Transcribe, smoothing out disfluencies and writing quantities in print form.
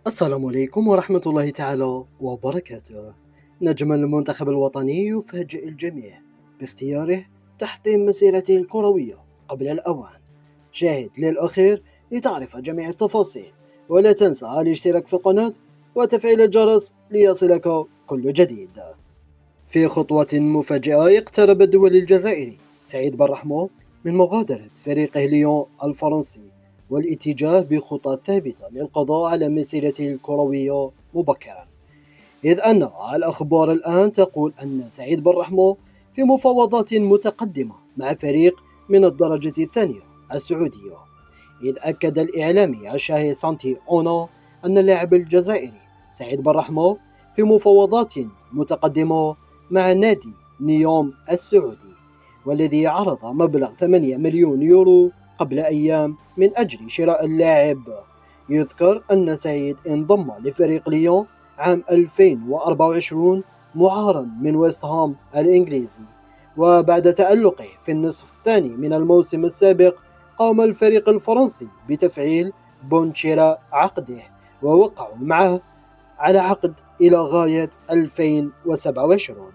السلام عليكم ورحمة الله تعالى وبركاته. نجم المنتخب الوطني يفاجئ الجميع باختياره تحطيم مسيرته الكروية قبل الأوان. شاهد للأخير لتعرف جميع التفاصيل، ولا تنسى الاشتراك في القناة وتفعيل الجرس ليصلك كل جديد. في خطوة مفاجئة اقترب الدول الجزائري سعيد بالرحمة من مغادرة فريقه ليون الفرنسي والاتجاه بخطى ثابتة للقضاء على مسيرته الكروية مبكرا، إذ أن الأخبار الآن تقول أن سعيد بالرحمة في مفاوضات متقدمة مع فريق من الدرجة الثانية السعودية. إذ أكد الإعلامي الشاهي سانتي أونا أن اللاعب الجزائري سعيد بالرحمة في مفاوضات متقدمة مع نادي نيوم السعودي، والذي عرض مبلغ 8 مليون يورو قبل أيام من أجل شراء اللاعب. يذكر أن سعيد انضم لفريق ليون عام 2024 معارا من ويست هام الإنجليزي، وبعد تألقه في النصف الثاني من الموسم السابق قام الفريق الفرنسي بتفعيل بونشيرا عقده، ووقعوا معه على عقد إلى غاية 2027.